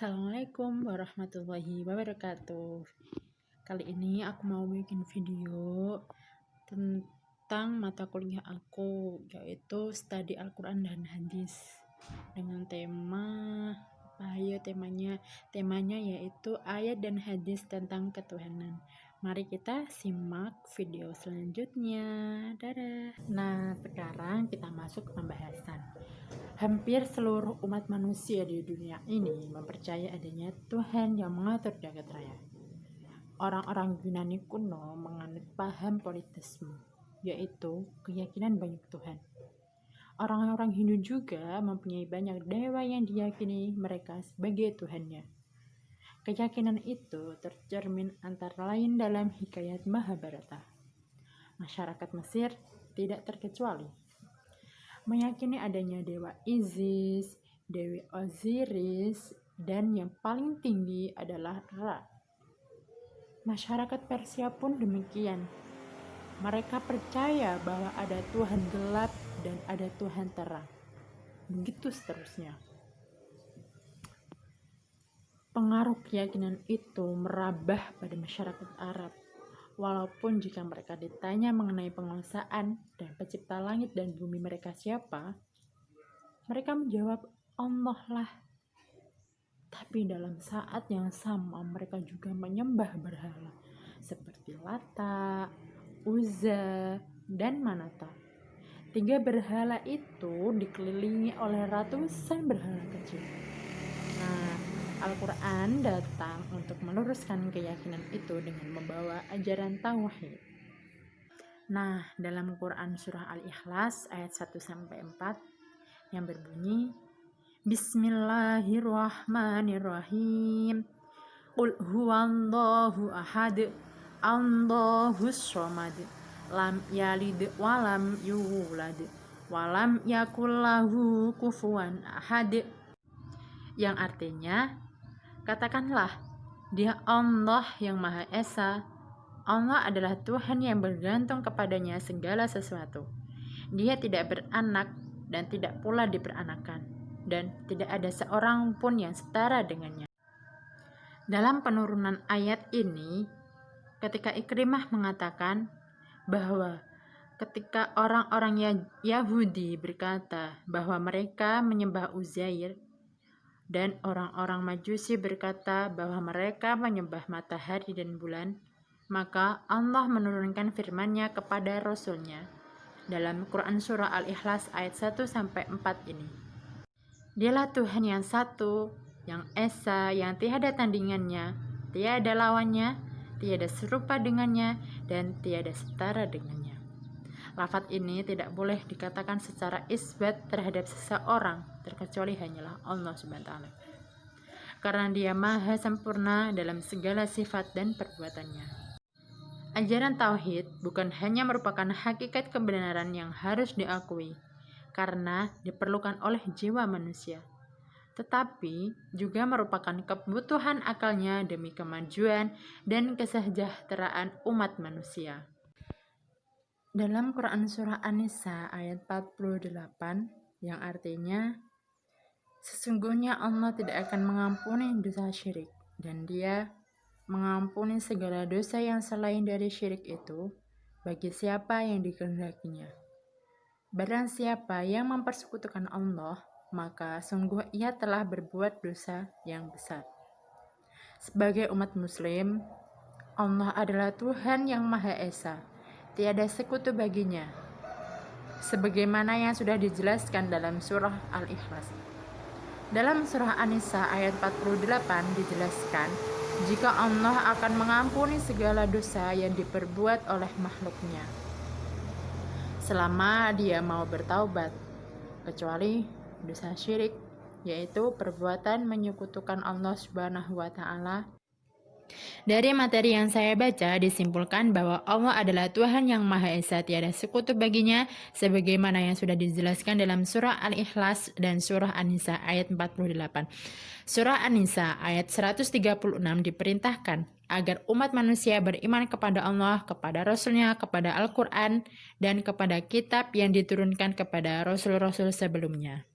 Assalamualaikum warahmatullahi wabarakatuh. Kali ini aku mau bikin video tentang mata kuliah aku, yaitu Study Al-Quran dan Hadis, dengan tema temanya yaitu ayat dan hadis tentang ketuhanan. Mari kita simak video selanjutnya. Dadah. Nah, sekarang kita masuk ke pembahasan. Hampir seluruh umat manusia di dunia ini mempercayai adanya Tuhan yang mengatur jagat raya. Orang-orang Yunani kuno menganut paham politeisme, yaitu keyakinan banyak Tuhan. Orang-orang Hindu juga mempunyai banyak dewa yang diyakini mereka sebagai Tuhannya. Keyakinan itu tercermin antara lain dalam hikayat Mahabharata. Masyarakat Mesir tidak terkecuali meyakini adanya Dewa Isis, Dewi Osiris, dan yang paling tinggi adalah Ra. Masyarakat Persia pun demikian. Mereka percaya bahwa ada Tuhan gelap dan ada Tuhan terang. Begitu seterusnya. Pengaruh keyakinan itu merambah pada masyarakat Arab. Walaupun jika mereka ditanya mengenai penguasaan dan pencipta langit dan bumi mereka siapa, mereka menjawab Allah lah. Tapi dalam saat yang sama mereka juga menyembah berhala seperti Lata, Uzza, dan Manata. 3 berhala itu dikelilingi oleh ratusan berhala kecil. Nah, Al-Quran datang untuk meluruskan keyakinan itu dengan membawa ajaran tauhid. Nah, dalam Quran surah Al-Ikhlas ayat 1-4 yang berbunyi, Bismillahirrahmanirrahim. Qul huwallahu ahad, Allahus somad, lam yalid walam yulad, walam yakullahu kufuwan ahad. Yang artinya, katakanlah, Dia Allah yang Maha Esa. Allah adalah Tuhan yang bergantung kepadanya segala sesuatu. Dia tidak beranak dan tidak pula diperanakan, dan tidak ada seorang pun yang setara dengannya. Dalam penurunan ayat ini, ketika Ikrimah mengatakan bahwa ketika orang-orang Yahudi berkata bahwa mereka menyembah Uzair, dan orang-orang Majusi berkata bahwa mereka menyembah matahari dan bulan, maka Allah menurunkan firman-Nya kepada Rasul-Nya dalam Quran Surah Al-Ikhlas ayat 1-4 ini. Dialah Tuhan yang satu, yang esa, yang tiada tandingannya, tiada lawannya, tiada serupa dengannya, dan tiada setara dengannya. Lafaz ini tidak boleh dikatakan secara isbat terhadap seseorang, terkecuali hanyalah Allah SWT. Karena Dia maha sempurna dalam segala sifat dan perbuatannya. Ajaran Tauhid bukan hanya merupakan hakikat kebenaran yang harus diakui, karena diperlukan oleh jiwa manusia, tetapi juga merupakan kebutuhan akalnya demi kemajuan dan kesejahteraan umat manusia. Dalam Quran Surah An-Nisa ayat 48 yang artinya, sesungguhnya Allah tidak akan mengampuni dosa syirik, dan Dia mengampuni segala dosa yang selain dari syirik itu bagi siapa yang dikehendakinya. Barang siapa yang mempersekutukan Allah, maka sungguh ia telah berbuat dosa yang besar. Sebagai umat muslim, Allah adalah Tuhan yang Maha Esa, tiada sekutu baginya, sebagaimana yang sudah dijelaskan dalam surah Al-Ikhlas. Dalam surah An-Nisa ayat 48 dijelaskan, jika Allah akan mengampuni segala dosa yang diperbuat oleh makhluknya, selama dia mau bertaubat, kecuali dosa syirik, yaitu perbuatan menyekutukan Allah Subhanahu wa Ta'ala. Dari materi yang saya baca disimpulkan bahwa Allah adalah Tuhan yang Maha Esa, tiada sekutu baginya, sebagaimana yang sudah dijelaskan dalam surah Al-Ikhlas dan surah An-Nisa ayat 48. Surah An-Nisa ayat 136 diperintahkan agar umat manusia beriman kepada Allah, kepada Rasul-Nya, kepada Al-Quran, dan kepada kitab yang diturunkan kepada Rasul-Rasul sebelumnya.